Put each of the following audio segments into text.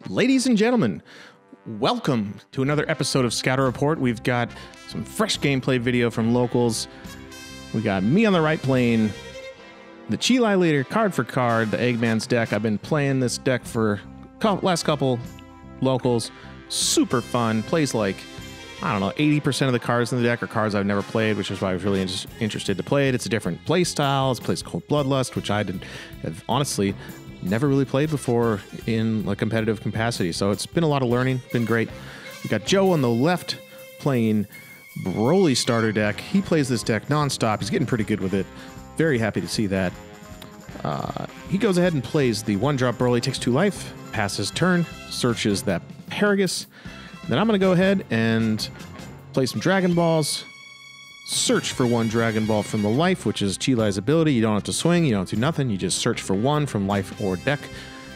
Ladies and gentlemen, welcome to another episode of Scouter Report. We've got some fresh gameplay video from locals. We got me on the right playing the Chile leader card for card, the Eggman's deck. I've been playing this deck for last couple locals. Super fun. Plays like, I don't know, 80% of the cards in the deck are cards I've never played, which is why I was really interested to play it. It's a different play style. It plays Cold Bloodlust, which I have honestly never really played before in a competitive capacity. So it's been a lot of learning. Been great. We got Joe on the left playing Broly starter deck. He plays this deck nonstop. He's getting pretty good with it. Very happy to see that. He goes ahead and plays the 1-drop Broly, takes 2 life, passes turn, searches that Paragus. Then I'm going to go ahead and play some Dragon Balls, search for 1 Dragon Ball from the life, which is Chile's ability. You don't have to swing, you don't have to do nothing. You just search for 1 from life or deck,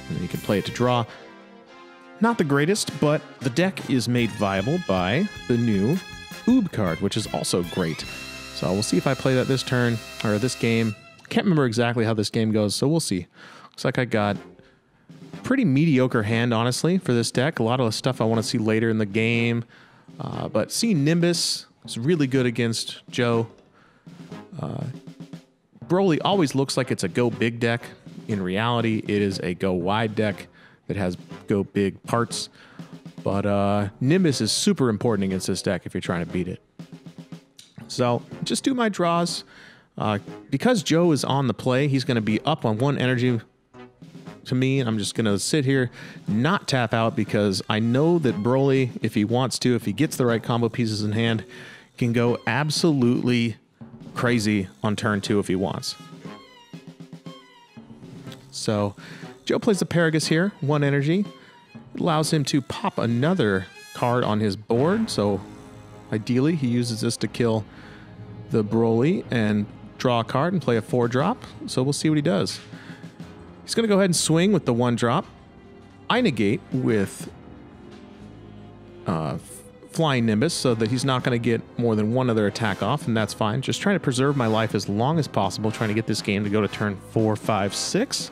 and then you can play it to draw. Not the greatest, but the deck is made viable by the new Oob card, which is also great. So we'll see if I play that this turn, or this game. Can't remember exactly how this game goes, so we'll see. Looks like I got a pretty mediocre hand, honestly, for this deck. A lot of the stuff I want to see later in the game. But seeing Nimbus is really good against Joe. Broly always looks like it's a go big deck. In reality, it is a go wide deck that has go big parts. But Nimbus is super important against this deck if you're trying to beat it. So just do my draws. Because Joe is on the play, he's going to be up on 1 energy to me. I'm just going to sit here, not tap out, because I know that Broly, if he wants to, if he gets the right combo pieces in hand, can go absolutely crazy on turn 2 if he wants. So Joe plays the Paragus here, 1 energy. It allows him to pop another card on his board. So ideally, he uses this to kill the Broly and draw a card and play a 4-drop. So we'll see what he does. He's going to go ahead and swing with the 1-drop. I negate with Flying Nimbus so that he's not going to get more than 1 other attack off, and that's fine. Just trying to preserve my life as long as possible, trying to get this game to go to turn 4, 5, 6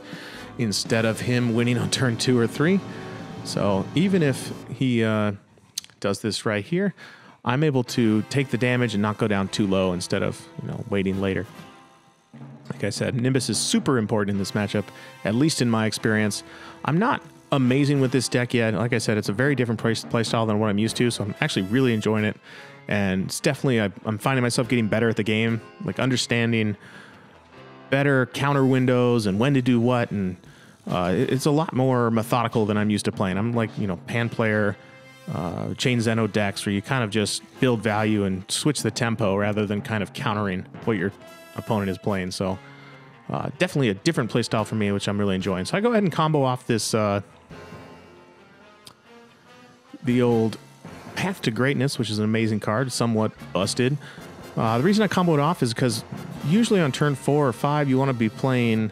instead of him winning on turn 2 or 3. So even if he does this right here, I'm able to take the damage and not go down too low instead of, waiting later. Like I said, Nimbus is super important in this matchup, at least in my experience. I'm not amazing with this deck yet. Like I said, it's a very different play style than what I'm used to, so I'm actually really enjoying it. And it's definitely, I'm finding myself getting better at the game, like understanding better counter windows and when to do what, and it's a lot more methodical than I'm used to playing. I'm like, pan player, Chain Zeno decks where you kind of just build value and switch the tempo rather than kind of countering what your opponent is playing. So definitely a different play style for me, which I'm really enjoying. So I go ahead and combo off this the old Path to Greatness, which is an amazing card, somewhat busted. The reason I combo it off is because usually on turn 4 or 5 you want to be playing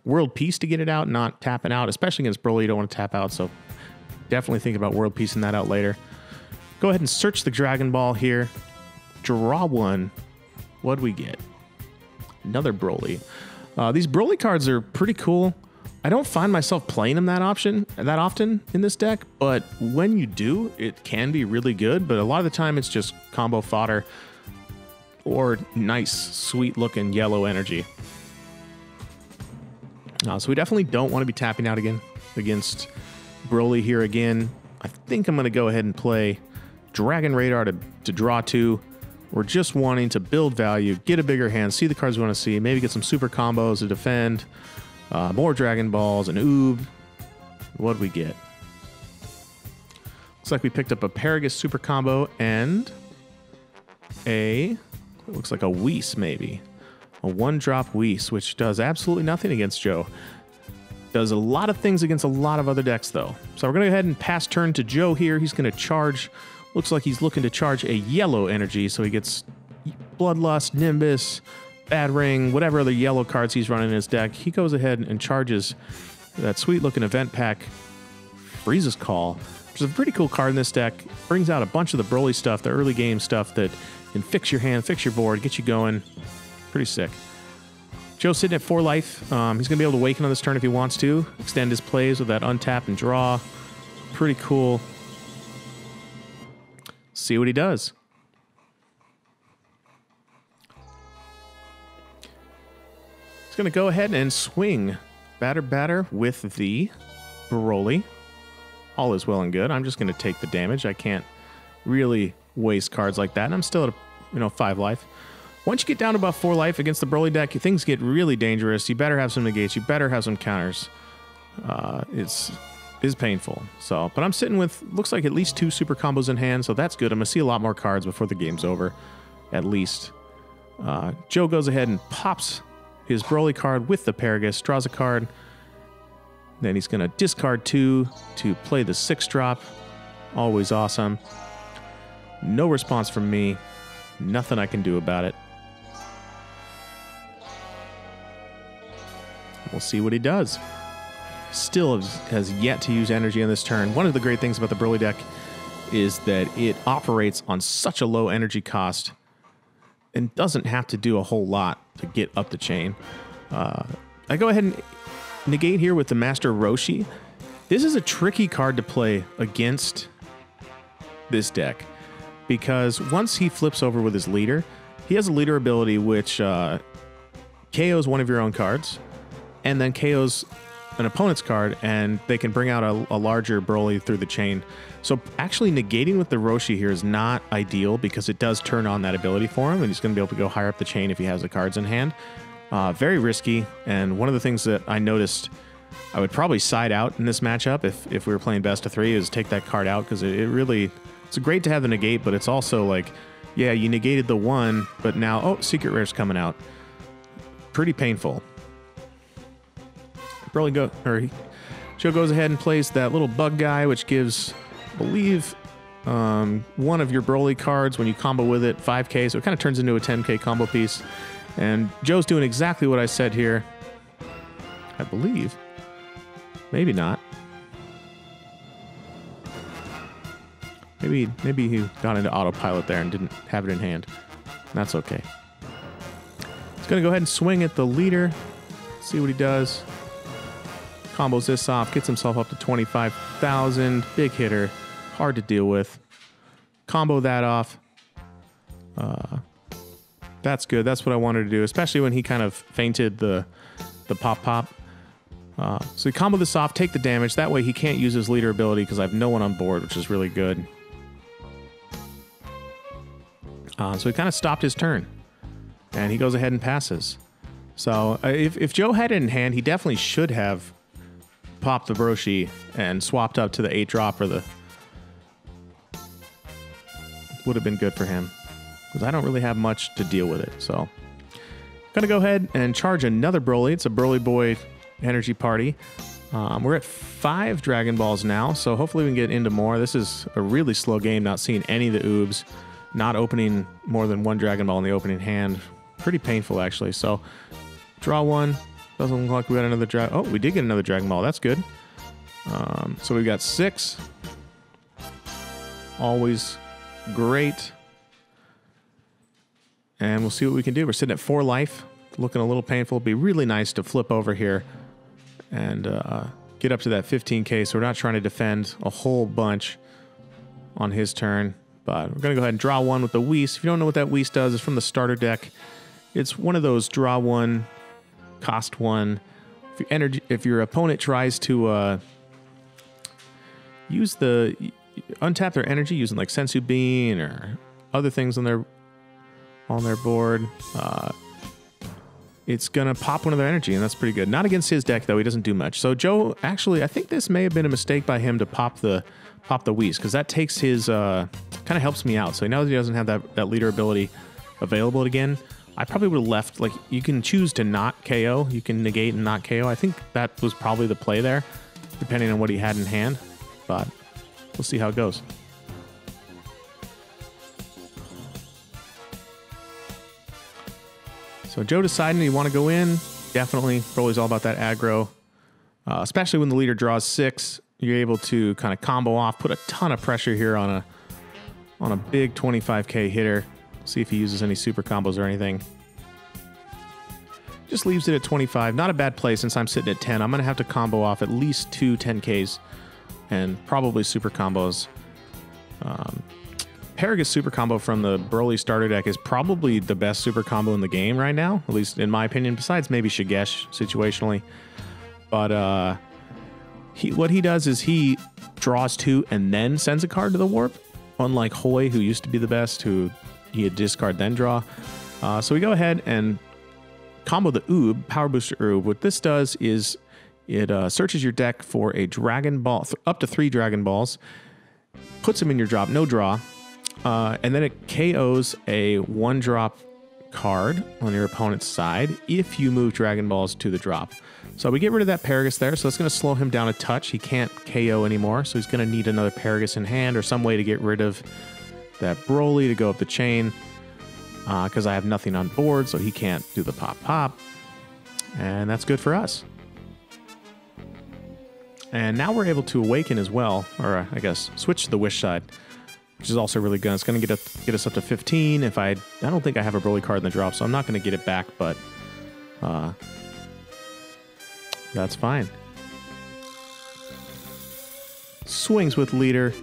World Peace to get it out, not tapping out, especially against Broly. You don't want to tap out, so definitely think about World Peacing that out later. Go ahead and search the Dragon Ball here. Draw 1. What do we get? Another Broly. These Broly cards are pretty cool. I don't find myself playing them that often in this deck, but when you do, it can be really good. But a lot of the time, it's just combo fodder or nice, sweet-looking yellow energy. So we definitely don't want to be tapping out again against Broly here again. I think I'm going to go ahead and play Dragon Radar to draw 2. We're just wanting to build value, get a bigger hand, see the cards we want to see, maybe get some super combos to defend, more Dragon Balls, an Oob. What do we get? Looks like we picked up a Paragus super combo and looks like a Whis maybe. A 1-drop Whis, which does absolutely nothing against Joe. Does a lot of things against a lot of other decks, though. So we're going to go ahead and pass turn to Joe here. He's going to charge. Looks like he's looking to charge a yellow energy, so he gets Bloodlust, Nimbus, Bad Ring, whatever other yellow cards he's running in his deck. He goes ahead and charges that sweet-looking event pack, Frieza's Call, which is a pretty cool card in this deck. Brings out a bunch of the Broly stuff, the early game stuff that can fix your hand, fix your board, get you going. Pretty sick. Joe's sitting at 4 life. He's going to be able to awaken on this turn if he wants to. Extend his plays with that untap and draw. pretty cool. See what he does. He's going to go ahead and swing batter with the Broly. All is well and good. I'm just going to take the damage. I can't really waste cards like that. And I'm still at 5 life. Once you get down to about 4 life against the Broly deck, things get really dangerous. You better have some negates. You better have some counters. It's painful. So, but I'm sitting with, looks like at least 2 super combos in hand, so that's good. I'm going to see a lot more cards before the game's over, at least. Joe goes ahead and pops his Broly card with the Paragus, draws a card. Then he's going to discard 2 to play the 6-drop. Always awesome. No response from me. Nothing I can do about it. We'll see what he does. Still has yet to use energy on this turn. One of the great things about the Broly deck is that it operates on such a low energy cost and doesn't have to do a whole lot to get up the chain. I go ahead and negate here with the Master Roshi. This is a tricky card to play against this deck because once he flips over with his leader, he has a leader ability which KOs one of your own cards and then KOs an opponent's card, and they can bring out a larger Broly through the chain. So actually negating with the Roshi here is not ideal because it does turn on that ability for him, and he's going to be able to go higher up the chain if he has the cards in hand. Very risky, and one of the things that I noticed I would probably side out in this matchup if we were playing best of 3 is take that card out because it's great to have the negate, but it's also like, yeah, you negated the 1, but now, Secret Rare's coming out. Pretty painful. Joe goes ahead and plays that little bug guy, which gives, I believe, one of your Broly cards when you combo with it, 5k, so it kind of turns into a 10k combo piece. And Joe's doing exactly what I said here, I believe. Maybe not. Maybe he got into autopilot there and didn't have it in hand. That's okay. He's going to go ahead and swing at the leader, see what he does. Combos this off, gets himself up to 25,000. Big hitter, hard to deal with. Combo that off. That's good. That's what I wanted to do, especially when he kind of feinted the pop. So we combo this off, take the damage. That way he can't use his leader ability because I have no one on board, which is really good. So he kind of stopped his turn, and he goes ahead and passes. So if Joe had it in hand, he definitely should have popped the Broshi and swapped up to the 8-drop or the... Would have been good for him because I don't really have much to deal with it. So gonna go ahead and charge another Broly. It's a Broly Boy energy party. We're at 5 Dragon Balls now, so hopefully we can get into more. This is a really slow game, not seeing any of the oobs, not opening more than 1 Dragon Ball in the opening hand. Pretty painful, actually. So draw 1. Doesn't look like we got another Dragon... Oh, we did get another Dragon Ball. That's good. So we've got 6. Always great. And we'll see what we can do. We're sitting at 4 life. Looking a little painful. It'd be really nice to flip over here and get up to that 15k. So we're not trying to defend a whole bunch on his turn. But we're going to go ahead and draw 1 with the Whis. If you don't know what that Whis does, it's from the starter deck. It's one of those draw 1... cost 1. If your opponent tries to untap their energy using like Sensu Bean or other things on their board, it's gonna pop one of their energy, and that's pretty good. Not against his deck though; he doesn't do much. So Joe, actually, I think this may have been a mistake by him to pop the Whis because that takes his kind of helps me out. So now that he doesn't have that leader ability available again. I probably would have left, like, you can choose to not KO. You can negate and not KO. I think that was probably the play there, depending on what he had in hand. But we'll see how it goes. So Joe deciding he want to go in. Definitely. Broly's all about that aggro. Especially when the leader draws 6. You're able to kind of combo off, put a ton of pressure here on a big 25k hitter. See if he uses any super combos or anything. Just leaves it at 25. Not a bad play since I'm sitting at 10. I'm going to have to combo off at least 2 10Ks and probably super combos. Paragus super combo from the Broly starter deck is probably the best super combo in the game right now, at least in my opinion, besides maybe Shigesh situationally. But what he does is he draws 2 and then sends a card to the warp, unlike Hoi, who used to be the best, who he'd discard then draw. So we go ahead and combo the Oob, Power Booster Oob. What this does is it searches your deck for a Dragon Ball, up to 3 Dragon Balls, puts them in your drop, no draw, and then it KOs a 1-drop card on your opponent's side if you move Dragon Balls to the drop. So we get rid of that Paragus there, so it's going to slow him down a touch. He can't KO anymore, so he's going to need another Paragus in hand or some way to get rid of that Broly to go up the chain, because I have nothing on board, so he can't do the pop-pop. And that's good for us. And now we're able to awaken as well, or I guess switch to the Wish side, which is also really good. It's going to get us up to 15. If I don't think I have a Broly card in the drop, so I'm not going to get it back, but that's fine. Swings with leader.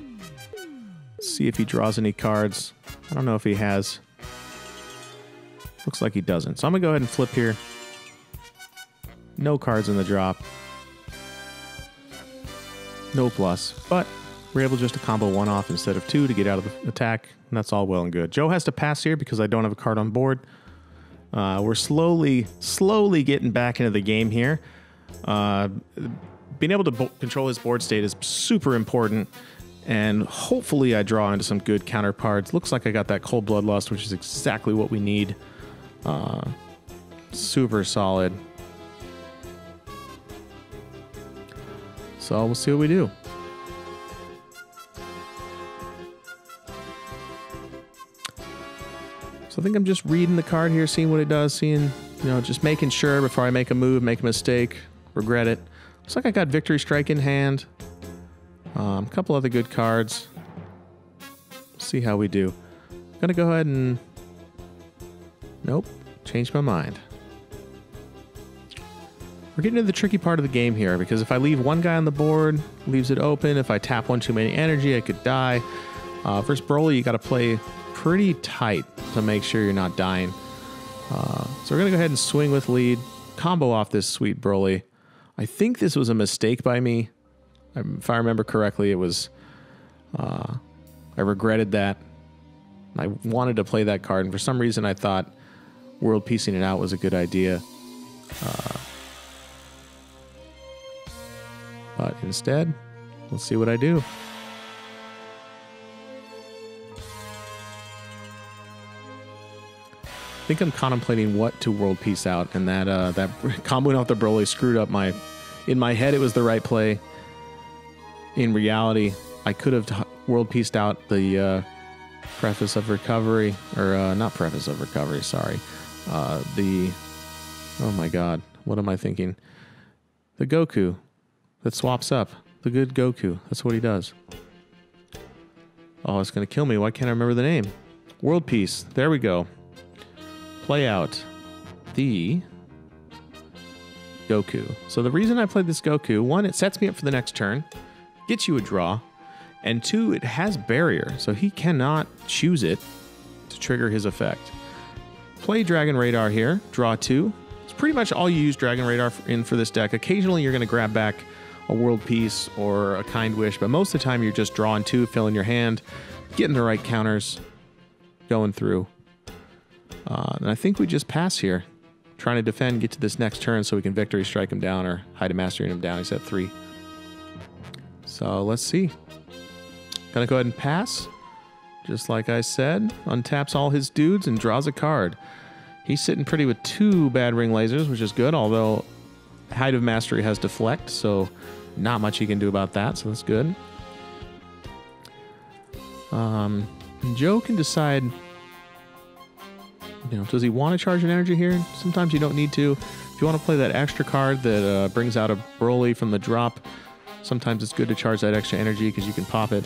Let's see if he draws any cards. I don't know if he has. Looks like he doesn't. So I'm going to go ahead and flip here. No cards in the drop. No plus. But we're able just to combo 1 off instead of 2 to get out of the attack. And that's all well and good. Joe has to pass here because I don't have a card on board. We're slowly getting back into the game here. Being able to control his board state is super important. And hopefully I draw into some good counterparts. Looks like I got that Cold Bloodlust, which is exactly what we need. Super solid. So we'll see what we do. So I think I'm just reading the card here, seeing what it does, seeing, just making sure before I make a move, make a mistake, regret it. Looks like I got Victory Strike in hand. A couple other good cards. See how we do. I'm gonna go ahead and... Nope, changed my mind. We're getting to the tricky part of the game here, because if I leave one guy on the board, leaves it open. If I tap one too many energy, I could die. Versus Broly, you gotta play pretty tight to make sure you're not dying. So we're gonna go ahead and swing with lead, combo off this sweet Broly. I think this was a mistake by me. If I remember correctly, it was... I regretted that. I wanted to play that card, and for some reason I thought world piecing it out was a good idea. But instead, let's see what I do. I think I'm contemplating what to world piece out, and that comboing off the Broly screwed up my... In my head, it was the right play. In reality, I could have world pieced out the Preface of Recovery, or not Preface of Recovery, sorry. Oh my god, what am I thinking? The Goku that swaps up. The good Goku, that's what he does. Oh, it's gonna kill me, why can't I remember the name? World Peace, there we go. Play out the Goku. So the reason I played this Goku, 1, it sets me up for the next turn, gets you a draw, and 2, it has barrier, so he cannot choose it to trigger his effect. Play Dragon Radar here, draw 2. It's pretty much all you use Dragon Radar in for this deck. Occasionally you're going to grab back a World Peace or a Kind Wish, but most of the time you're just drawing 2, filling your hand, getting the right counters, going through. And I think we just pass here, trying to defend, get to this next turn so we can Victory Strike him down or Hide a Mastery him down. He's at 3. So let's see. Gonna go ahead and pass. Just like I said, untaps all his dudes and draws a card. He's sitting pretty with 2 bad ring lasers, which is good, although Height of Mastery has Deflect, so not much he can do about that, so that's good. Joe can decide, does he want to charge an energy here? Sometimes you don't need to. If you want to play that extra card that brings out a Broly from the drop, sometimes it's good to charge that extra energy because you can pop it.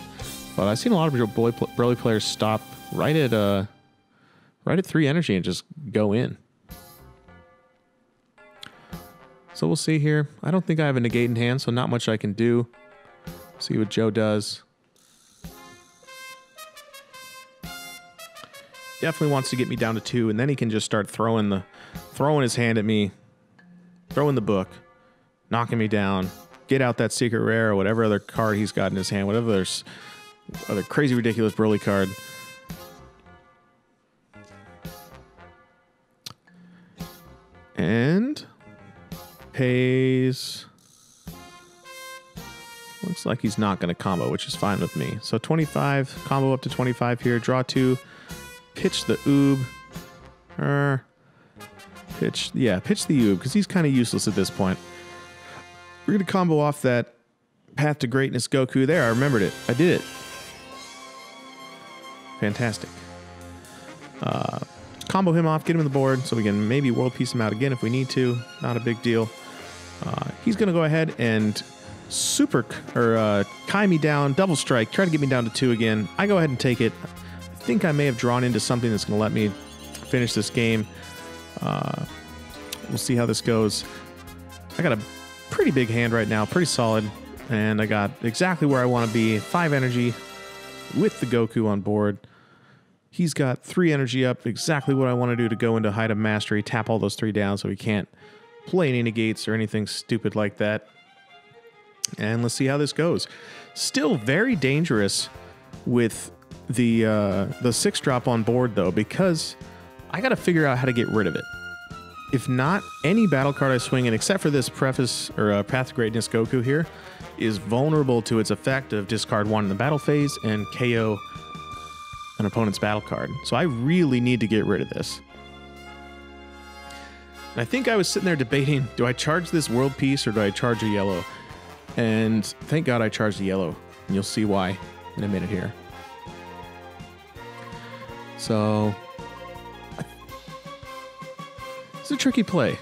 But I've seen a lot of Broly players stop right at 3 energy and just go in. So we'll see here. I don't think I have a negate in hand, so not much I can do. See what Joe does. Definitely wants to get me down to 2, and then he can just start throwing his hand at me, throwing the book, knocking me down, get out that secret rare or whatever other card he's got in his hand, whatever there's other crazy ridiculous Broly card. And pays. Looks like he's not going to combo, which is fine with me. So 25, combo up to 25 here, draw 2. Pitch the Oob. Pitch the Oob, because he's kind of useless at this point. We're going to combo off that Path to Greatness Goku there. I remembered it. I did it. Fantastic. Combo him off, get him on the board, so we can maybe World Peace him out again if we need to. Not a big deal. He's going to go ahead and Kai me down, double strike, try to get me down to 2 again. I go ahead and take it. I think I may have drawn into something that's going to let me finish this game. We'll see how this goes. I got a pretty big hand right now, pretty solid, and I got exactly where I want to be. 5 energy with the Goku on board. He's got 3 energy up, exactly what I want to do to go into Height of Mastery, tap all those 3 down so he can't play any negates or anything stupid like that. And let's see how this goes. Still very dangerous with the 6-drop on board, though, because I got to figure out how to get rid of it. If not, any battle card I swing in, except for this Path to Greatness Goku here, is vulnerable to its effect of discard 1 in the battle phase and KO an opponent's battle card. So I really need to get rid of this. And I think I was sitting there debating, do I charge this World Peace or do I charge a yellow? And thank God I charged a yellow. And you'll see why in a minute here. So it's a tricky play.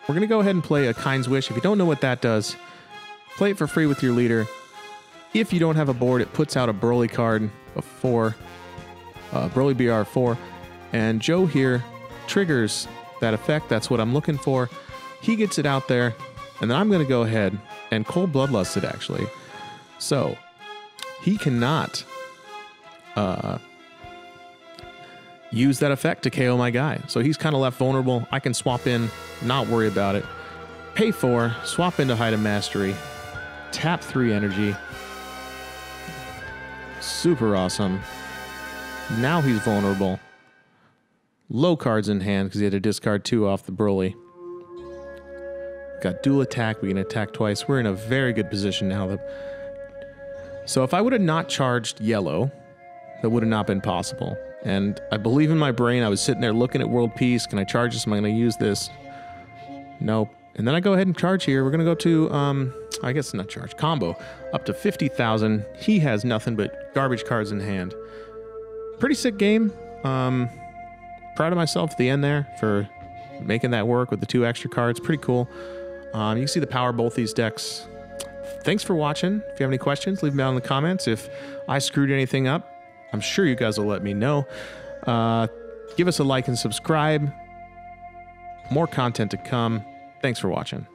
We're going to go ahead and play a Kind's Wish. If you don't know what that does, play it for free with your leader. If you don't have a board, it puts out a Broly card of 4, Broly BR4, and Joe here triggers that effect. That's what I'm looking for. He gets it out there, and then I'm going to go ahead and Cold Bloodlust it, actually. So he cannot use that effect to KO my guy. So he's kind of left vulnerable. I can swap in, not worry about it. Pay 4, swap into Height of Mastery, tap 3 energy. Super awesome. Now he's vulnerable. Low cards in hand because he had to discard 2 off the Broly. Got dual attack. We can attack twice. We're in a very good position now. So if I would have not charged yellow, that would have not been possible. And I believe in my brain, I was sitting there looking at World Peace. Can I charge this? Am I going to use this? Nope. And then I go ahead and charge here. We're going to go to, I guess not charge, combo, up to 50,000. He has nothing but garbage cards in hand. Pretty sick game. Proud of myself at the end there for making that work with the 2 extra cards. Pretty cool. You can see the power of both these decks. Thanks for watching. If you have any questions, leave them down in the comments. If I screwed anything up, I'm sure you guys will let me know. Give us a like and subscribe. More content to come. Thanks for watching.